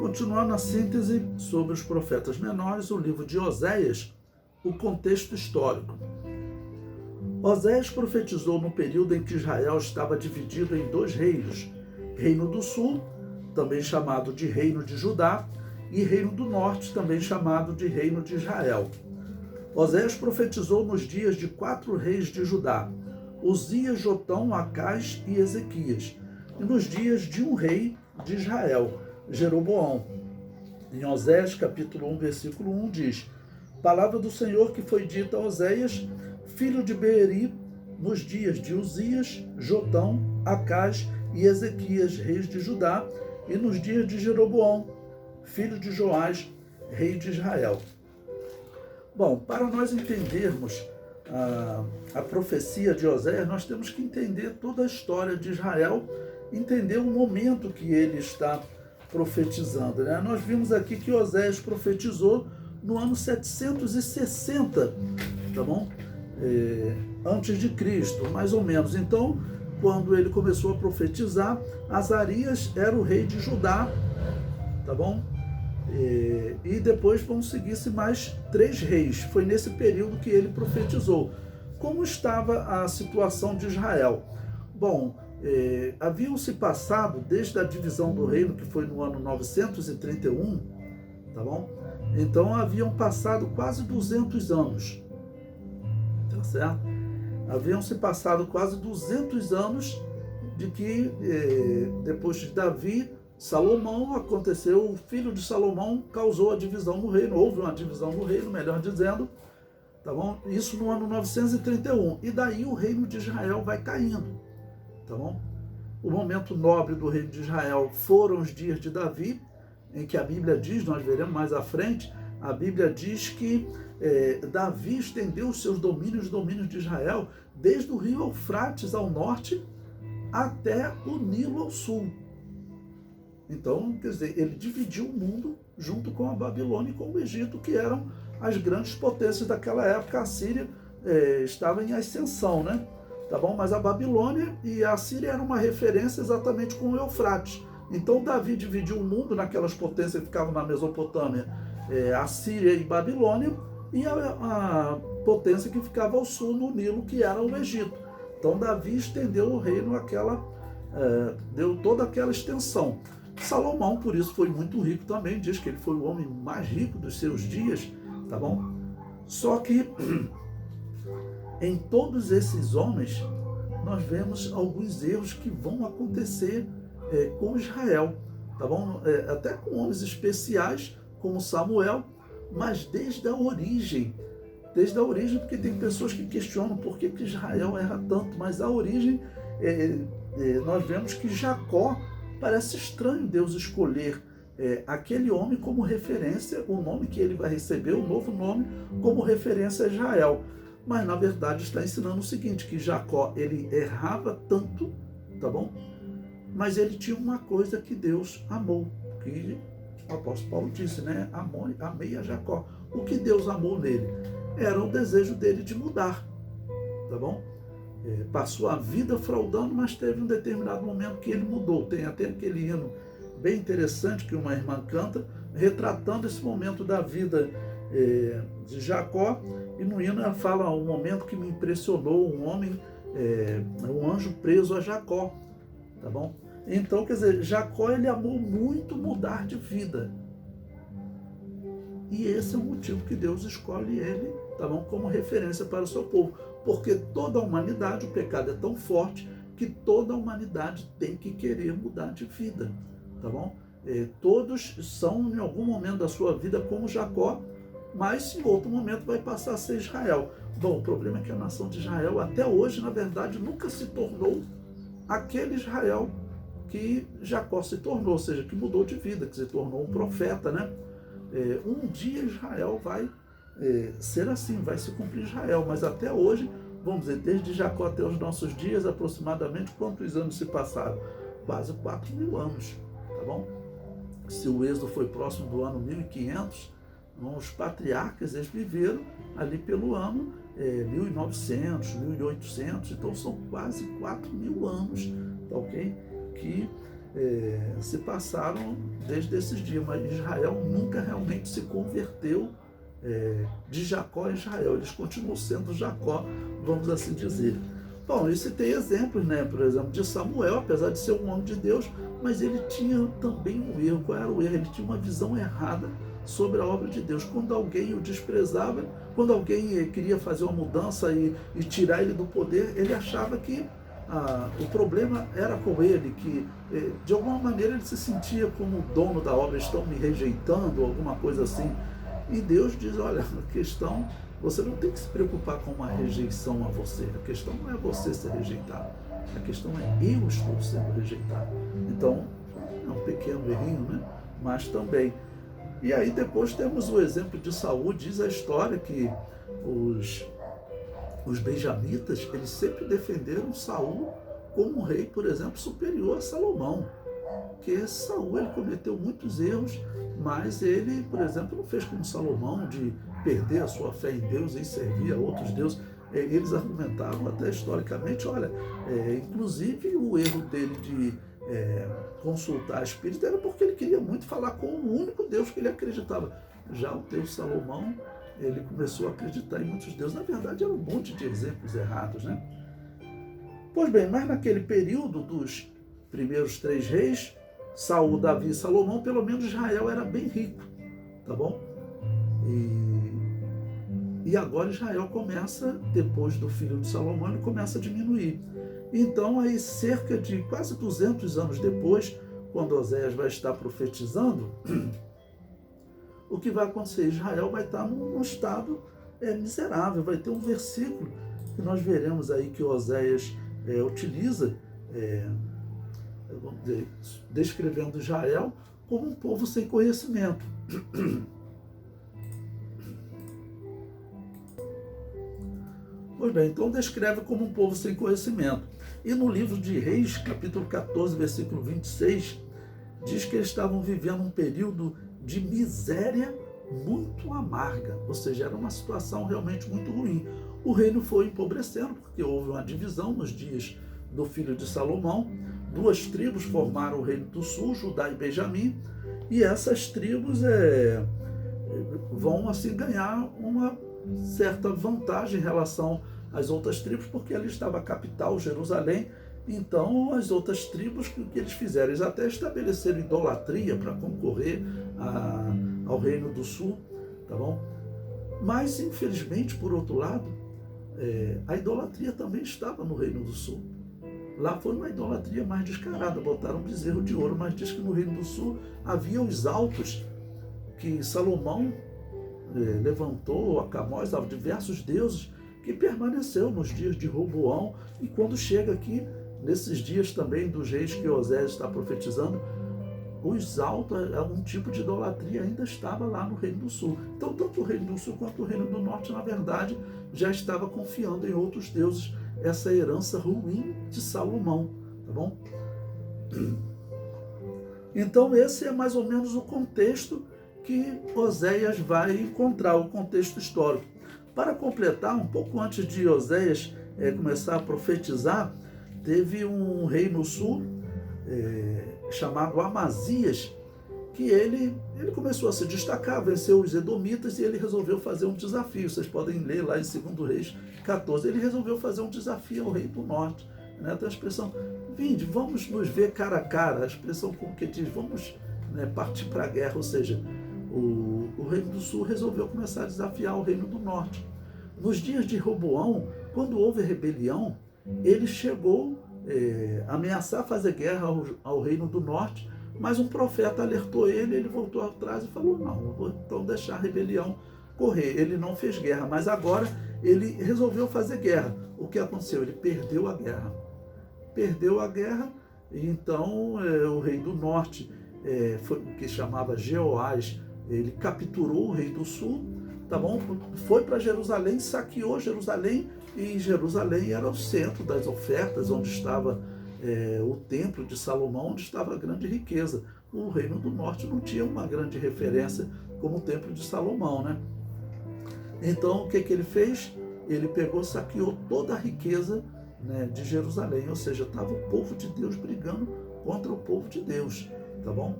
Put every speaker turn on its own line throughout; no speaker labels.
Continuando a síntese sobre os profetas menores, o livro de Oséias, o contexto histórico. Oséias profetizou no período em que Israel estava dividido em dois reinos, Reino do Sul, também chamado de Reino de Judá, e Reino do Norte, também chamado de Reino de Israel. Oséias profetizou nos dias de 4 reis de Judá, Uzias, Jotão, Acás e Ezequias, e nos dias de um rei de Israel, Jeroboão. Em Oséias, capítulo 1, versículo 1, diz: Palavra do Senhor que foi dita a Oséias, filho de Beeri, nos dias de Uzias, Jotão, Acás e Ezequias, reis de Judá, e nos dias de Jeroboão, filho de Joás, rei de Israel. Bom, para nós entendermos a profecia de Oséias, nós temos que entender toda a história de Israel, entender o momento que ele está profetizando, né? Nós vimos aqui que Oséias profetizou no ano 760, tá bom? Antes de Cristo, mais ou menos. Então, quando ele começou a profetizar, Azarias era o rei de Judá, tá bom? E depois vão seguir-se mais 3 reis. Foi nesse período que ele profetizou. Como estava a situação de Israel? Bom, haviam-se passado, desde a divisão do reino, que foi no ano 931, tá bom? Então haviam passado quase 200 anos, tá certo? Haviam-se passado quase 200 anos de que, depois de Davi, Salomão, aconteceu, o filho de Salomão causou a divisão no reino, houve uma divisão no reino, melhor dizendo, tá bom? Isso no ano 931, e daí o reino de Israel vai caindo, tá bom? O momento nobre do reino de Israel foram os dias de Davi, em que a Bíblia diz, nós veremos mais à frente, a Bíblia diz que Davi estendeu os seus domínios de Israel, desde o rio Eufrates ao norte até o Nilo ao sul. Então, quer dizer, ele dividiu o mundo junto com a Babilônia e com o Egito, que eram as grandes potências daquela época. A Síria estava em ascensão, né? Tá bom? Mas a Babilônia e a Síria eram uma referência exatamente com o Eufrates. Então, Davi dividiu o mundo naquelas potências que ficavam na Mesopotâmia, a Síria e Babilônia, e a potência que ficava ao sul no Nilo, que era o Egito. Então, Davi estendeu o reino, deu toda aquela extensão. Salomão, por isso, foi muito rico também, diz que ele foi o homem mais rico dos seus dias, tá bom? Só que em todos esses homens, nós vemos alguns erros que vão acontecer com Israel, tá bom? Até com homens especiais, como Samuel, mas desde a origem, porque tem pessoas que questionam por que Israel erra tanto, mas a origem, nós vemos que Jacó, parece estranho Deus escolher aquele homem como referência, o nome que ele vai receber, o novo nome, como referência a Israel. Mas, na verdade, está ensinando o seguinte, que Jacó, ele errava tanto, tá bom? Mas ele tinha uma coisa que Deus amou, que o apóstolo Paulo disse, né? Amei a Jacó. O que Deus amou nele? Era o desejo dele de mudar, tá bom? Passou a vida fraudando, mas teve um determinado momento que ele mudou. Tem até aquele hino bem interessante que uma irmã canta, retratando esse momento da vida de Jacó, e no hino ela fala um momento que me impressionou, um anjo preso a Jacó, tá bom? Então, quer dizer, Jacó, ele amou muito mudar de vida, e esse é o motivo que Deus escolhe ele, tá bom, como referência para o seu povo, porque toda a humanidade, o pecado é tão forte que toda a humanidade tem que querer mudar de vida, tá bom? Todos são, em algum momento da sua vida, como Jacó, mas em outro momento vai passar a ser Israel. Bom, o problema é que a nação de Israel, até hoje, na verdade, nunca se tornou aquele Israel que Jacó se tornou, ou seja, que mudou de vida, que se tornou um profeta, né? Um dia Israel vai ser assim, vai se cumprir Israel, mas até hoje, vamos dizer, desde Jacó até os nossos dias, aproximadamente, quantos anos se passaram? Quase 4.000 anos, tá bom? Se o êxodo foi próximo do ano 1500, os patriarcas, eles viveram ali pelo ano 1900, 1800, então são quase 4.000 anos, tá ok? Que se passaram desde esses dias, mas Israel nunca realmente se converteu de Jacó a Israel. Eles continuam sendo Jacó, vamos assim dizer. Bom, e tem exemplos, né? Por exemplo, de Samuel, apesar de ser um homem de Deus, mas ele tinha também um erro. Qual era o erro? Ele tinha uma visão errada sobre a obra de Deus. Quando alguém o desprezava, quando alguém queria fazer uma mudança e tirar ele do poder, ele achava que o problema era com ele, que de alguma maneira ele se sentia como dono da obra, estão me rejeitando, alguma coisa assim. E Deus diz, olha, a questão, você não tem que se preocupar com uma rejeição a você, a questão não é você ser rejeitado, a questão é eu estou sendo rejeitado. Então, é um pequeno errinho, né? Mas também. E aí depois temos o exemplo de Saul, diz a história que os benjamitas, eles sempre defenderam Saul como um rei, por exemplo, superior a Salomão. Porque Saul, ele cometeu muitos erros, mas ele, por exemplo, não fez como Salomão, de perder a sua fé em Deus e servir a outros deuses. Eles argumentavam até historicamente, olha, inclusive o erro dele de consultar espírito era porque ele queria muito falar com o único Deus que ele acreditava. Já o Deus Salomão, ele começou a acreditar em muitos deuses. Na verdade, era um monte de exemplos errados, né? Pois bem, mas naquele período dos primeiros 3 reis, Saul, Davi e Salomão, pelo menos Israel era bem rico, tá bom? E agora Israel começa, depois do filho de Salomão, ele começa a diminuir. Então, aí cerca de quase 200 anos depois, quando Oséias vai estar profetizando, o que vai acontecer? Israel vai estar num estado miserável. Vai ter um versículo que nós veremos aí que Oséias utiliza, vamos dizer, descrevendo Israel como um povo sem conhecimento. Pois bem, então descreve como um povo sem conhecimento. E no livro de Reis, capítulo 14, versículo 26, diz que eles estavam vivendo um período de miséria muito amarga, ou seja, era uma situação realmente muito ruim. O reino foi empobrecendo, porque houve uma divisão nos dias do filho de Salomão. 2 tribos formaram o reino do sul, Judá e Benjamim, e essas tribos vão assim ganhar uma certa vantagem em relação às outras tribos, porque ali estava a capital, Jerusalém. Então as outras tribos, o que eles fizeram? Eles até estabeleceram idolatria para concorrer ao reino do sul, tá bom? Mas infelizmente, por outro lado, a idolatria também estava no reino do sul. Lá foi uma idolatria mais descarada, botaram um bezerro de ouro, mas diz que no reino do sul havia os altos que Salomão levantou, a Camós, diversos deuses, que permaneceu nos dias de Roboão. E quando chega aqui, nesses dias também dos reis que Oséias está profetizando, os altos, um tipo de idolatria ainda estava lá no Reino do Sul. Então, tanto o Reino do Sul quanto o Reino do Norte, na verdade, já estava confiando em outros deuses, essa herança ruim de Salomão, tá bom? Então, esse é mais ou menos o contexto que Oséias vai encontrar, o contexto histórico. Para completar, um pouco antes de Oséias começar a profetizar, teve um rei no sul, chamado Amazias, que ele começou a se destacar, venceu os edomitas e ele resolveu fazer um desafio. Vocês podem ler lá em 2 Reis 14. Ele resolveu fazer um desafio ao rei do norte. Né? Tem a expressão, vinde, vamos nos ver cara a cara. A expressão como que diz, vamos partir para a guerra. Ou seja, o reino do sul resolveu começar a desafiar o reino do norte. Nos dias de Roboão, quando houve rebelião, ele chegou a ameaçar fazer guerra ao reino do norte, mas um profeta alertou ele, ele voltou atrás e falou, não, vou então deixar a rebelião correr. Ele não fez guerra, mas agora ele resolveu fazer guerra. O que aconteceu? Ele perdeu a guerra. Perdeu a guerra, e então o rei do norte, que chamava Jeoás, ele capturou o rei do sul, tá bom? Foi para Jerusalém, saqueou Jerusalém, e Jerusalém era o centro das ofertas, onde estava o templo de Salomão, onde estava a grande riqueza. O reino do norte não tinha uma grande referência como o templo de Salomão, né? Então, o que ele fez? Ele pegou, saqueou toda a riqueza, né, de Jerusalém, ou seja, estava o povo de Deus brigando contra o povo de Deus, tá bom?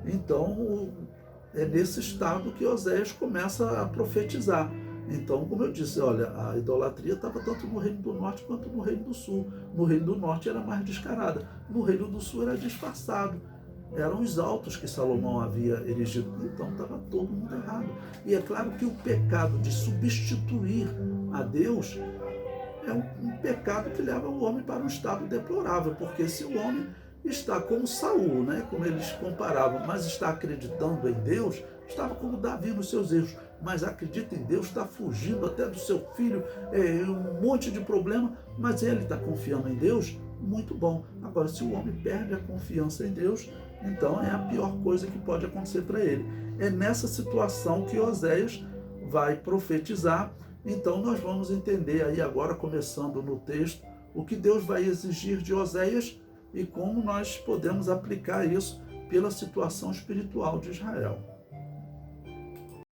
Então, é nesse estado que Oséias começa a profetizar. Então, como eu disse, olha, a idolatria estava tanto no reino do norte quanto no reino do sul. No reino do norte era mais descarada, no reino do sul era disfarçado. Eram os altos que Salomão havia erigido. Então estava todo mundo errado. E é claro que o pecado de substituir a Deus é um pecado que leva o homem para um estado deplorável, porque se o homem está como Saul, né, como eles comparavam, mas está acreditando em Deus, estava como Davi nos seus erros, mas acredita em Deus, está fugindo até do seu filho, um monte de problema, mas ele está confiando em Deus, muito bom. Agora, se o homem perde a confiança em Deus, então é a pior coisa que pode acontecer para ele. É nessa situação que Oséias vai profetizar. Então nós vamos entender aí agora, começando no texto, o que Deus vai exigir de Oséias e como nós podemos aplicar isso pela situação espiritual de Israel.